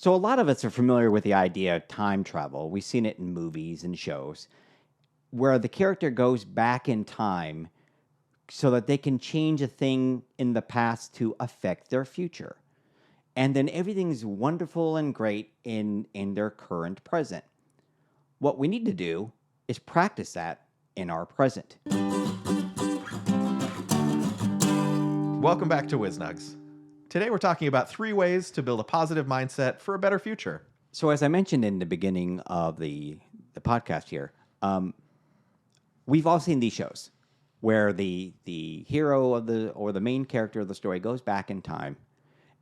So a lot of us are familiar with the idea of time travel. We've seen it in movies and shows where the character goes back in time so that they can change a thing in the past to affect their future. And then everything's wonderful and great in their current present. What we need to do is practice that in our present. Welcome back to WizNugs. Today we're talking about 3 ways to build a positive mindset for a better future. So as I mentioned in the beginning of the podcast here, we've all seen these shows where the hero of the main character of the story goes back in time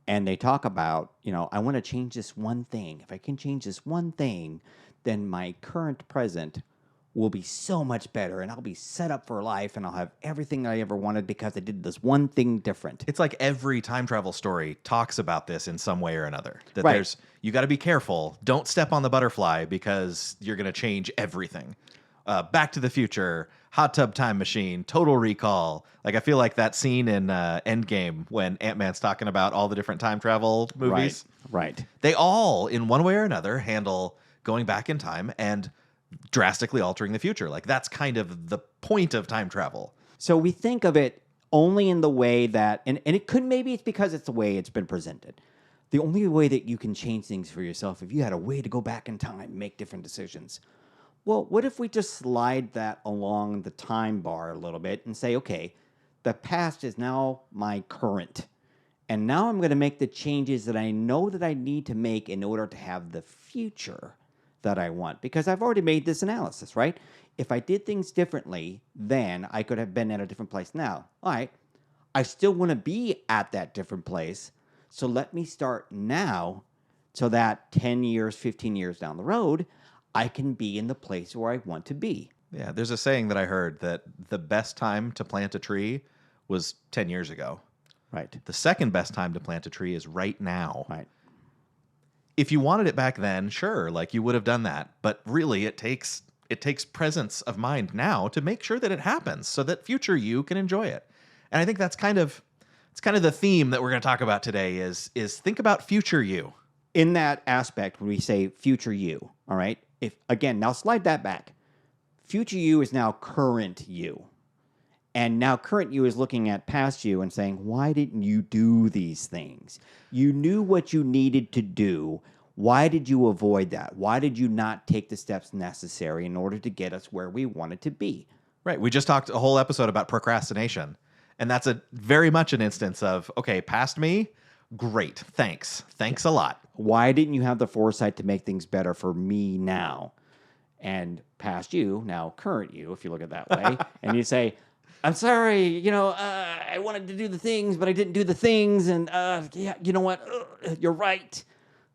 and they talk about, I want to change this one thing. If I can change this one thing, then my current present will be so much better and I'll be set up for life and I'll have everything I ever wanted because I did this one thing different. It's like every time travel story talks about this in some way or another. That Right. You got to be careful. Don't step on the butterfly because you're going to change everything. Back to the Future, Hot Tub Time Machine, Total Recall. Like, I feel like that scene in Endgame when Ant-Man's talking about all the different time travel movies. Right. They all, in one way or another, handle going back in time and drastically altering the future. Like, that's kind of the point of time travel. So we think of it only in the way that, and it could, maybe it's because it's the way it's been presented. The only way that you can change things for yourself, if you had a way to go back in time, make different decisions. Well, what if we just slide that along the time bar a little bit and say, okay, the past is now my current. And now I'm going to make the changes that I know that I need to make in order to have the future that I want. Because I've already made this analysis, right? If I did things differently, then I could have been at a different place now. All right, I still want to be at that different place. So let me start now so that 10 years, 15 years down the road, I can be in the place where I want to be. Yeah, there's a saying that I heard that the best time to plant a tree was 10 years ago. Right. The second best time to plant a tree is right now. Right. If you wanted it back then, sure, like you would have done that. But really, it takes presence of mind now to make sure that it happens so that future you can enjoy it. And I think it's kind of the theme that we're going to talk about today is think about future you. In that aspect, when we say future you, all right, now slide that back. Future you is now current you. And now current you is looking at past you and saying, why didn't you do these things? You knew what you needed to do. Why did you avoid that? Why did you not take the steps necessary in order to get us where we wanted to be? Right. We just talked a whole episode about procrastination. And that's very much an instance of, okay, past me, great. Thanks a lot. Why didn't you have the foresight to make things better for me now? And past you, now current you, if you look at it that way, and you say, I'm sorry, I wanted to do the things, but I didn't do the things, and yeah, you know what? You're right.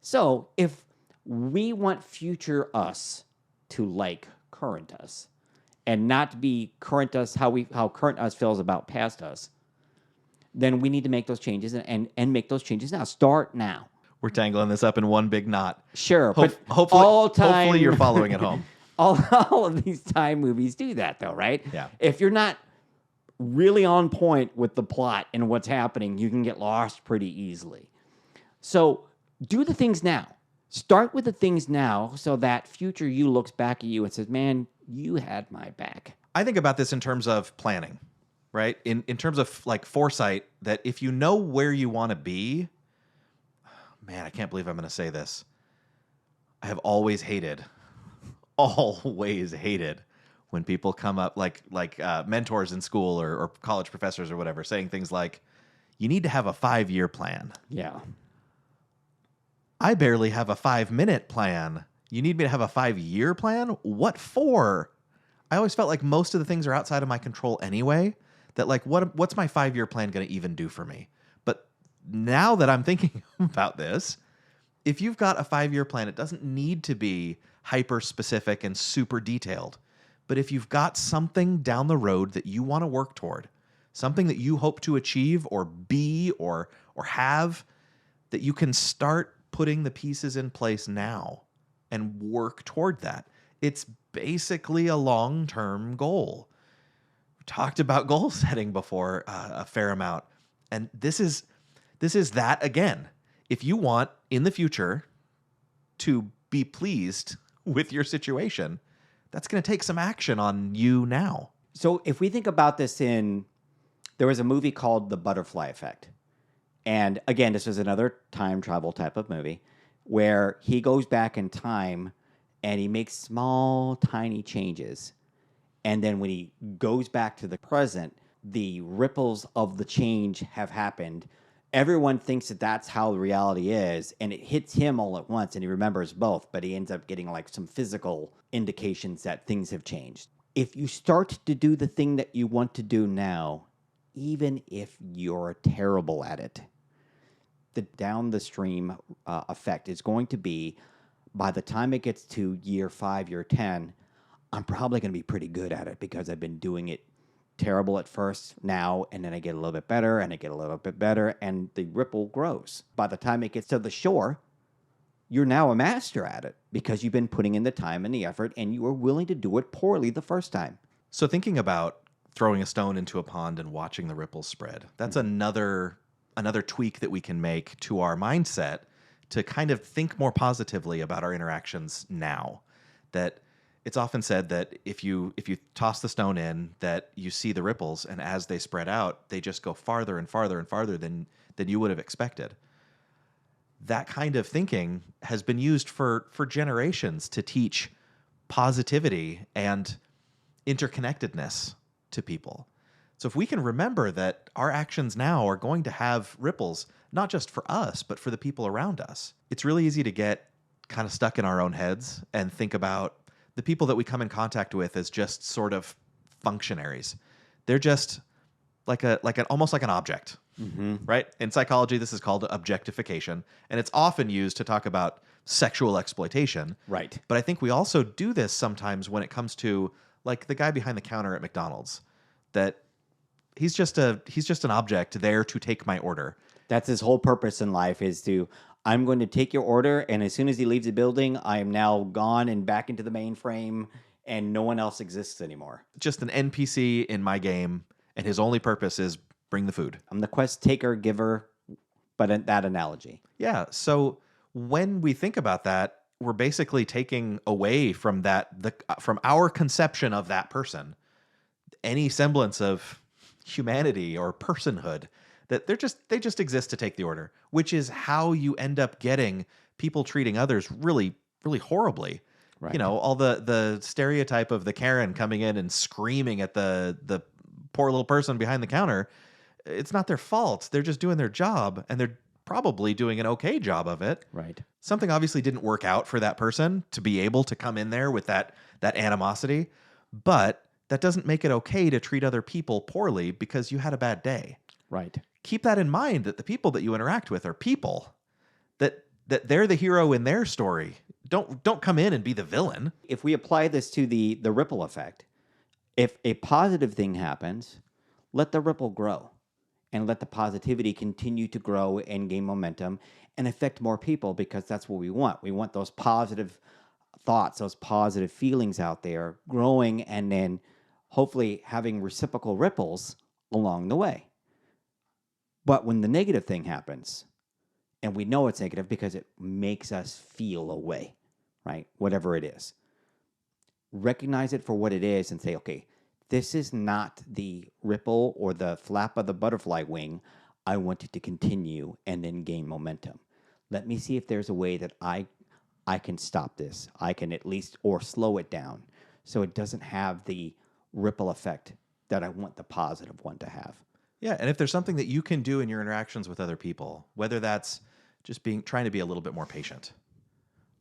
So if we want future us to like current us, and not be current us how current us feels about past us, then we need to make those changes and make those changes now. Start now. We're tangling this up in one big knot. Sure, but hopefully you're following at home. All of these time movies do that, though, right? Yeah. If you're not really on point with the plot and what's happening, you can get lost pretty easily. So do the things now. Start with the things now so that future you looks back at you and says, man, you had my back. I think about this in terms of planning, right? In terms of like foresight, that if you know where you want to be, man, I can't believe I'm going to say this. I have always hated when people come up like mentors in school or college professors or whatever saying things like, you need to have a 5-year plan. Yeah. I barely have a 5-minute plan. You need me to have a 5-year plan? What for? I always felt like most of the things are outside of my control anyway, that like, what's my 5-year plan going to even do for me? But now that I'm thinking about this, if you've got a 5-year plan, it doesn't need to be hyper specific and super detailed. But if you've got something down the road that you want to work toward, something that you hope to achieve or be or have, that you can start putting the pieces in place now and work toward that. It's basically a long-term goal. We talked about goal setting before a fair amount, and this is that again. If you want in the future to be pleased with your situation, that's going to take some action on you now. So if we think about this there was a movie called The Butterfly Effect. And again, this was another time travel type of movie where he goes back in time and he makes small, tiny changes. And then when he goes back to the present, the ripples of the change have happened. Everyone thinks that that's how the reality is, and it hits him all at once, and he remembers both, but he ends up getting like some physical indications that things have changed. If you start to do the thing that you want to do now, even if you're terrible at it, the down the stream effect is going to be, by the time it gets to year 5, year 10, I'm probably going to be pretty good at it because I've been doing it terrible at first now, and then I get a little bit better, and I get a little bit better, and the ripple grows. By the time it gets to the shore, you're now a master at it because you've been putting in the time and the effort, and you were willing to do it poorly the first time. So thinking about throwing a stone into a pond and watching the ripples spread, that's another tweak that we can make to our mindset to kind of think more positively about our interactions now. That it's often said that if you toss the stone in, that you see the ripples, and as they spread out, they just go farther and farther and farther than you would have expected. That kind of thinking has been used for generations to teach positivity and interconnectedness to people. So if we can remember that our actions now are going to have ripples, not just for us, but for the people around us, it's really easy to get kind of stuck in our own heads and think about the people that we come in contact with as just sort of functionaries. They're just almost like an object, right? In psychology, this is called objectification, and it's often used to talk about sexual exploitation. Right. But I think we also do this sometimes when it comes to like the guy behind the counter at McDonald's, that he's just an object there to take my order. That's his whole purpose in life I'm going to take your order, and as soon as he leaves the building, I am now gone and back into the mainframe, and no one else exists anymore. Just an NPC in my game, and his only purpose is bring the food. I'm the quest taker, giver, but in that analogy. Yeah, so when we think about that, we're basically taking away from from our conception of that person any semblance of humanity or personhood. That they just exist to take the order, which is how you end up getting people treating others really, really horribly. Right. You know, all the stereotype of the Karen coming in and screaming at the poor little person behind the counter. It's not their fault. They're just doing their job, and they're probably doing an okay job of it. Right. Something obviously didn't work out for that person to be able to come in there with that animosity, but that doesn't make it okay to treat other people poorly because you had a bad day. Right. Keep that in mind, that the people that you interact with are people, that they're the hero in their story. Don't come in and be the villain. If we apply this to the ripple effect, if a positive thing happens, let the ripple grow and let the positivity continue to grow and gain momentum and affect more people, because that's what we want. We want those positive thoughts, those positive feelings out there growing, and then hopefully having reciprocal ripples along the way. But when the negative thing happens, and we know it's negative because it makes us feel a way, right? Whatever it is. Recognize it for what it is and say, okay, this is not the ripple or the flap of the butterfly wing. I want it to continue and then gain momentum. Let me see if there's a way that I can stop this. I can at least, or slow it down so it doesn't have the ripple effect that I want the positive one to have. Yeah, and if there's something that you can do in your interactions with other people, whether that's just trying to be a little bit more patient,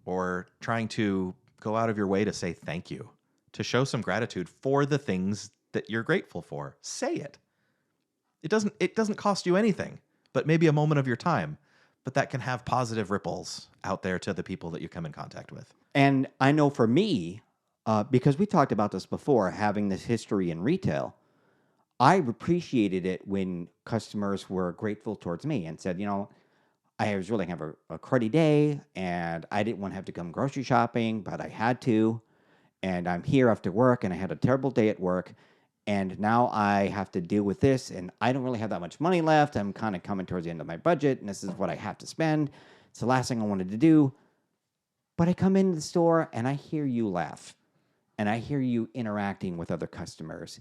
or trying to go out of your way to say thank you, to show some gratitude for the things that you're grateful for, say it. It doesn't cost you anything, but maybe a moment of your time, but that can have positive ripples out there to the people that you come in contact with. And I know for me, because we talked about this before, having this history in retail, I appreciated it when customers were grateful towards me and said, I was really having a cruddy day, and I didn't want to have to come grocery shopping, but I had to, and I'm here after work, and I had a terrible day at work, and now I have to deal with this, and I don't really have that much money left. I'm kind of coming towards the end of my budget, and this is what I have to spend. It's the last thing I wanted to do. But I come into the store and I hear you laugh and I hear you interacting with other customers.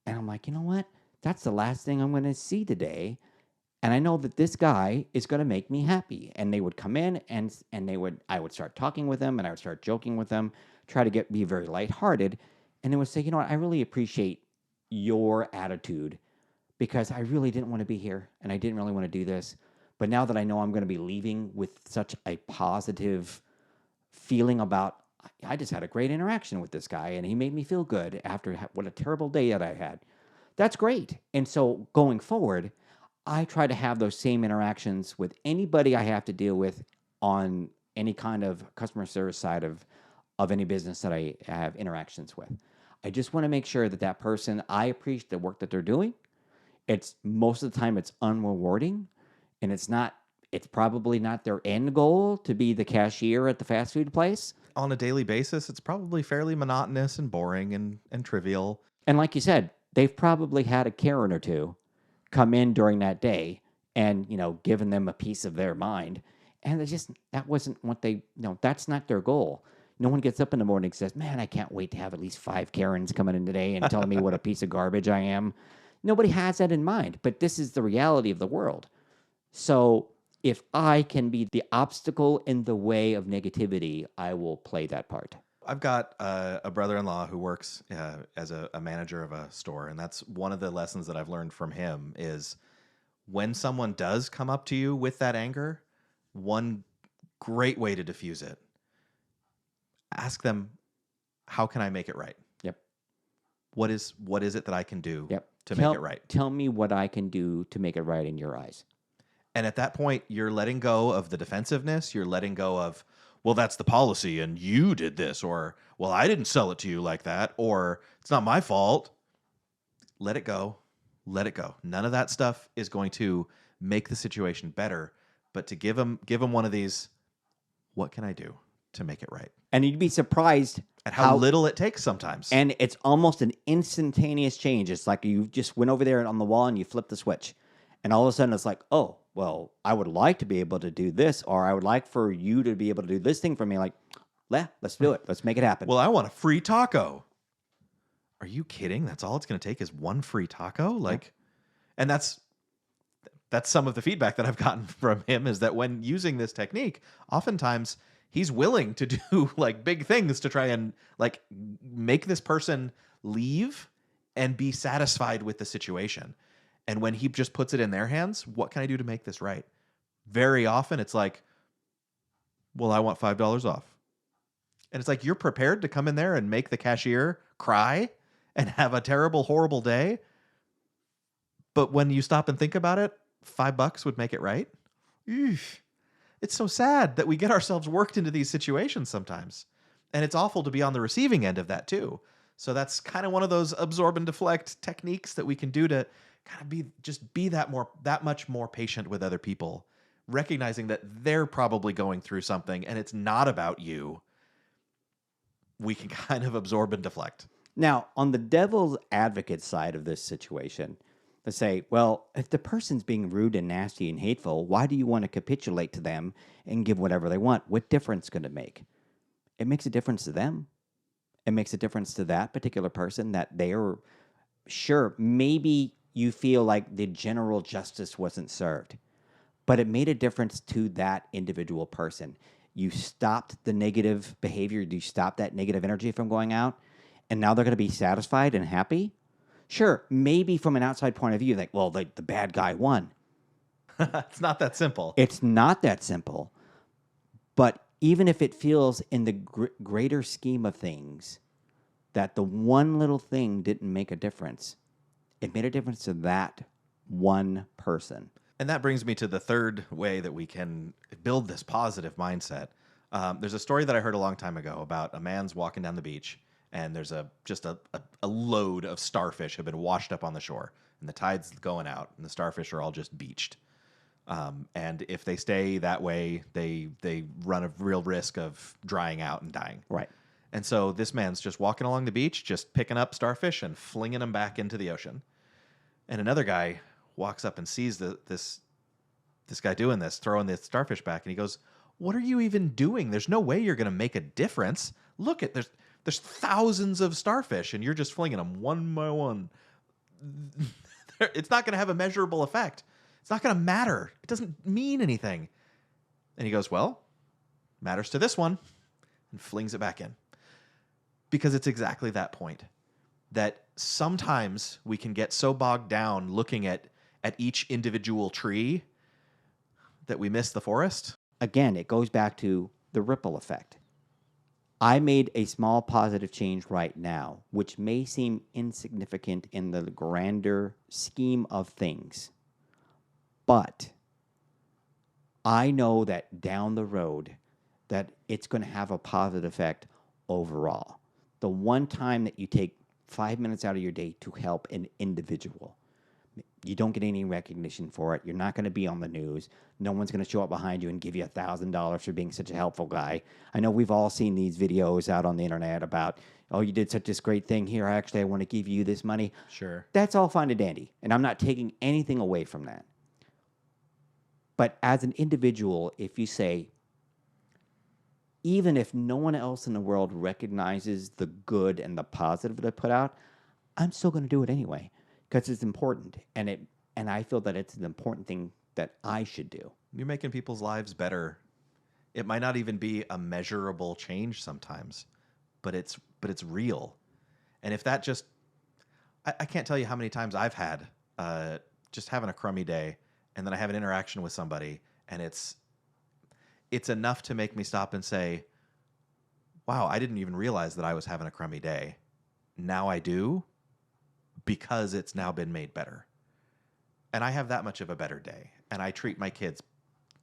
And I'm like, you know what? That's the last thing I'm going to see today. And I know that this guy is going to make me happy. And they would come in and I would start talking with them and I would start joking with them, try to be very lighthearted. And they would say, you know what? I really appreciate your attitude because I really didn't want to be here and I didn't really want to do this. But now that I know I'm going to be leaving with such a positive feeling about, I just had a great interaction with this guy and he made me feel good after what a terrible day that I had. That's great. And so going forward, I try to have those same interactions with anybody I have to deal with on any kind of customer service side of any business that I have interactions with. I just want to make sure that that person, I appreciate the work that they're doing. It's most of the time it's unrewarding and it's probably not their end goal to be the cashier at the fast food place. On a daily basis, it's probably fairly monotonous and boring and trivial. And like you said, they've probably had a Karen or two come in during that day and, given them a piece of their mind. And that wasn't what that's not their goal. No one gets up in the morning and says, man, I can't wait to have at least 5 Karens coming in today and telling me what a piece of garbage I am. Nobody has that in mind, but this is the reality of the world. So if I can be the obstacle in the way of negativity, I will play that part. I've got a brother-in-law who works as a manager of a store, and that's one of the lessons that I've learned from him is when someone does come up to you with that anger, one great way to diffuse it, ask them, how can I make it right? Yep. What is it that I can do Yep. to make it right? Tell me what I can do to make it right in your eyes. And at that point, you're letting go of the defensiveness. You're letting go of, well, that's the policy and you did this, or, well, I didn't sell it to you like that, or it's not my fault. Let it go. Let it go. None of that stuff is going to make the situation better, but to give them one of these, what can I do to make it right? And you'd be surprised at how little it takes sometimes. And it's almost an instantaneous change. It's like you just went over there on the wall and you flipped the switch. And all of a sudden it's like, oh, well, I would like to be able to do this, or I would like for you to be able to do this thing for me. Like, let's do it. Let's make it happen. Well, I want a free taco. Are you kidding? That's all it's going to take is one free taco? Like, and that's some of the feedback that I've gotten from him is that when using this technique, oftentimes he's willing to do like big things to try and like make this person leave and be satisfied with the situation. And when he just puts it in their hands, what can I do to make this right? Very often it's like, well, I want $5 off. And it's like, you're prepared to come in there and make the cashier cry and have a terrible, horrible day. But when you stop and think about it, $5 would make it right. Eesh. It's so sad that we get ourselves worked into these situations sometimes. And it's awful to be on the receiving end of that too. So that's kind of one of those absorb and deflect techniques that we can do to kind of be that much more patient with other people, recognizing that they're probably going through something and it's not about you. We can kind of absorb and deflect. Now, on the devil's advocate side of this situation, let's say, well, if the person's being rude and nasty and hateful, why do you want to capitulate to them and give whatever they want? What difference could it make? It makes a difference to them. It makes a difference to that particular person that they're sure, maybe you feel like the general justice wasn't served, but it made a difference to that individual person. You stopped the negative behavior. You stopped that negative energy from going out, and now they're going to be satisfied and happy. Sure, maybe from an outside point of view, like, well, the bad guy won. It's not that simple. It's not that simple. But even if it feels in the greater scheme of things that the one little thing didn't make a difference, it made a difference to that one person. And that brings me to the third way that we can build this positive mindset. There's a story that I heard a long time ago about a man's walking down the beach, and there's just a load of starfish have been washed up on the shore, and the tide's going out, and the starfish are all just beached. And if they stay that way, they run a real risk of drying out and dying. Right. And so this man's just walking along the beach, just picking up starfish and flinging them back into the ocean. And another guy walks up and sees this guy doing this, throwing the starfish back, and he goes, what are you even doing? There's no way you're going to make a difference. Look at there's thousands of starfish, and you're just flinging them one by one. It's not going to have a measurable effect. It's not going to matter. It doesn't mean anything. And he goes, well, matters to this one, and flings it back in. Because it's exactly that point. That sometimes we can get so bogged down looking at each individual tree that we miss the forest. Again, it goes back to the ripple effect. I made a small positive change right now, which may seem insignificant in the grander scheme of things. But I know that down the road that it's going to have a positive effect overall. The one time that you take 5 minutes out of your day to help an individual, you don't get any recognition for it. You're not going to be on the news. No one's going to show up behind you and give you $1,000 for being such a helpful guy. I know we've all seen these videos out on the internet about, oh, you did such this great thing here. Actually, I want to give you this money. Sure. That's all fine and dandy. And I'm not taking anything away from that. But as an individual, if you say, even if no one else in the world recognizes the good and the positive that I put out, I'm still going to do it anyway because it's important. And I feel that it's an important thing that I should do. You're making people's lives better. It might not even be a measurable change sometimes, but it's real. And if that just, I can't tell you how many times I've had just having a crummy day, and then I have an interaction with somebody, and it's enough to make me stop and say, wow, I didn't even realize that I was having a crummy day. Now I do, because it's now been made better. And I have that much of a better day. And I treat my kids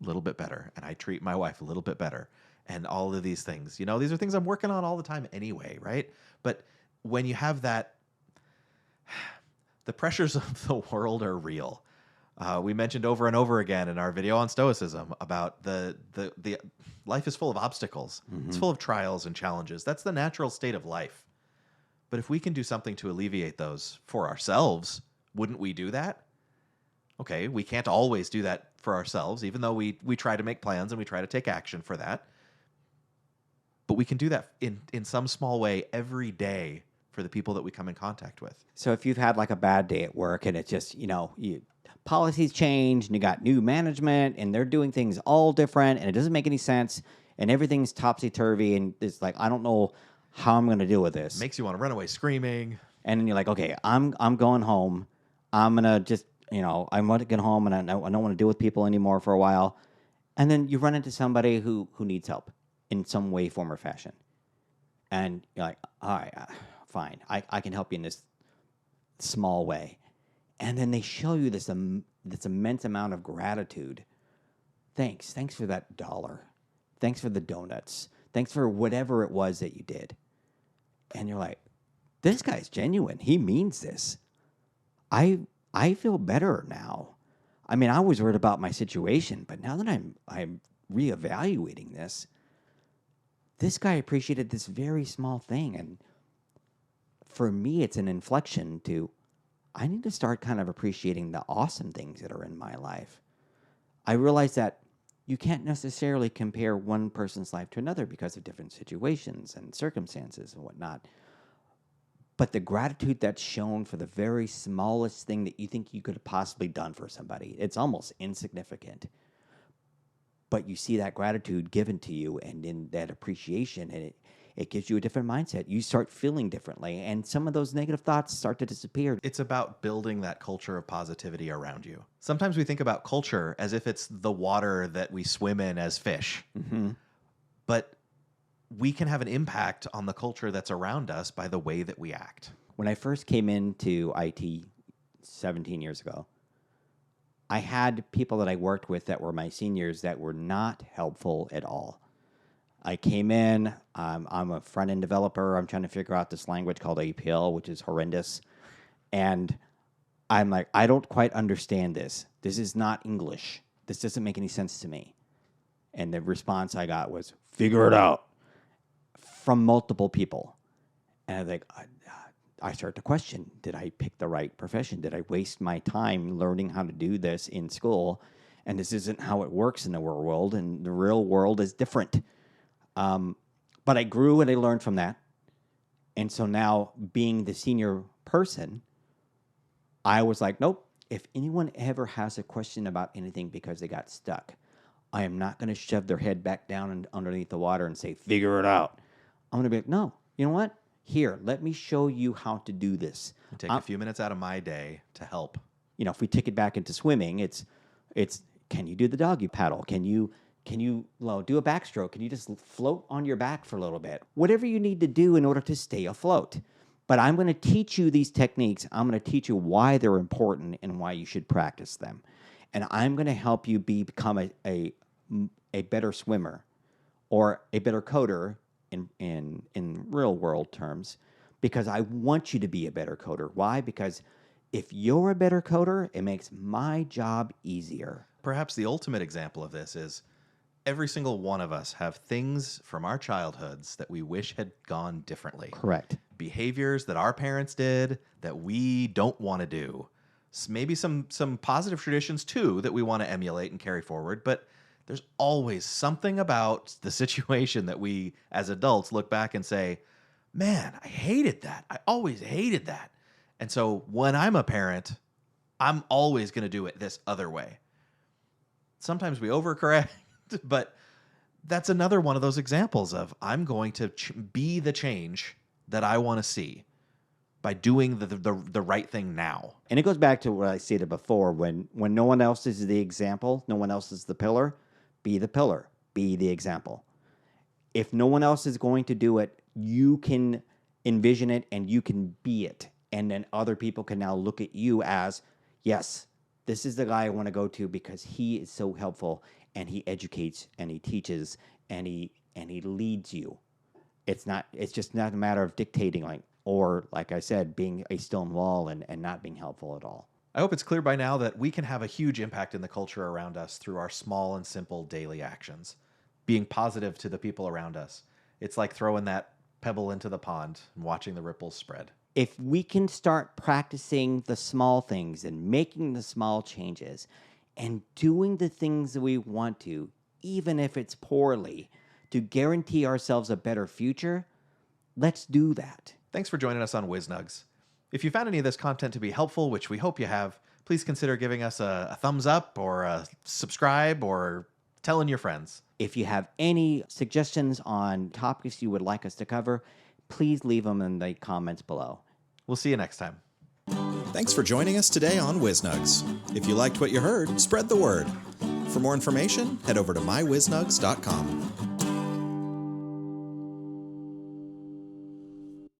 a little bit better. And I treat my wife a little bit better. And all of these things. You know, these are things I'm working on all the time anyway, right? But when you have that, the pressures of the world are real. We mentioned over and over again in our video on Stoicism about the life is full of obstacles. Mm-hmm. It's full of trials and challenges. That's the natural state of life. But if we can do something to alleviate those for ourselves, wouldn't we do that? Okay, we can't always do that for ourselves, even though we try to make plans and we try to take action for that. But we can do that in some small way every day for the people that we come in contact with. So if you've had like a bad day at work and it's just, policies change and you got new management and they're doing things all different and it doesn't make any sense and everything's topsy-turvy and it's like, I don't know how I'm going to deal with this. Makes you want to run away screaming. And then you're like, okay, I'm going home. I'm going to just, I want to get home and I don't want to deal with people anymore for a while. And then you run into somebody who needs help in some way, form, or fashion. And you're like, all right, fine. I can help you in this small way. And then they show you this immense amount of gratitude. Thanks for that $1. Thanks for the donuts. Thanks for whatever it was that you did. And you're like, this guy's genuine. He means this. I feel better now. I mean, I was worried about my situation, but now that I'm reevaluating this guy appreciated this very small thing. And for me, it's an inflection to, I need to start kind of appreciating the awesome things that are in my life. I realize that you can't necessarily compare one person's life to another because of different situations and circumstances and whatnot. But the gratitude that's shown for the very smallest thing that you think you could have possibly done for somebody, it's almost insignificant. But you see that gratitude given to you and in that appreciation, and it gives you a different mindset. You start feeling differently, and some of those negative thoughts start to disappear. It's about building that culture of positivity around you. Sometimes we think about culture as if it's the water that we swim in as fish. Mm-hmm. But we can have an impact on the culture that's around us by the way that we act. When I first came into IT 17 years ago, I had people that I worked with that were my seniors that were not helpful at all. I came in, I'm a front-end developer. I'm trying to figure out this language called APL, which is horrendous. And I'm like, I don't quite understand this. This is not English. This doesn't make any sense to me. And the response I got was, figure it out, from multiple people. And I was like, I start to question, did I pick the right profession? Did I waste my time learning how to do this in school? and this isn't how it works in the real world, and the real world is different. But I grew and I learned from that. And so now, being the senior person, I was like, nope, if anyone ever has a question about anything because they got stuck, I am not going to shove their head back down and underneath the water and say, figure it out. I'm going to be like, no, you know what? Here, let me show you how to do this. Take a few minutes out of my day to help. You know, if we take it back into swimming, it's can you do the doggy paddle? Can you do a backstroke? Can you just float on your back for a little bit? Whatever you need to do in order to stay afloat. But I'm going to teach you these techniques. I'm going to teach you why they're important and why you should practice them. And I'm going to help you become a better swimmer or a better coder in real world terms, because I want you to be a better coder. Why? Because if you're a better coder, it makes my job easier. Perhaps the ultimate example of this is every single one of us have things from our childhoods that we wish had gone differently. Correct. Behaviors that our parents did that we don't want to do. Maybe some positive traditions too that we want to emulate and carry forward, but there's always something about the situation that we as adults look back and say, man, I hated that. I always hated that. And so when I'm a parent, I'm always going to do it this other way. Sometimes we overcorrect, but that's another one of those examples of I'm going to be the change that I want to see by doing the right thing now. And it goes back to what I stated before. When no one else is the example, no one else is the pillar, be the pillar, be the example. If no one else is going to do it, you can envision it and you can be it. And then other people can now look at you as, yes, this is the guy I want to go to because he is so helpful and he educates and he teaches and he leads you. It's just not a matter of dictating, like I said, being a stone wall and not being helpful at all. I hope it's clear by now that we can have a huge impact in the culture around us through our small and simple daily actions. Being positive to the people around us. It's like throwing that pebble into the pond and watching the ripples spread. If we can start practicing the small things and making the small changes and doing the things that we want to, even if it's poorly, to guarantee ourselves a better future, let's do that. Thanks for joining us on WizNugs. If you found any of this content to be helpful, which we hope you have, please consider giving us a thumbs up or a subscribe or telling your friends. If you have any suggestions on topics you would like us to cover, please leave them in the comments below. We'll see you next time. Thanks for joining us today on WizNugs. If you liked what you heard, spread the word. For more information, head over to mywiznugs.com.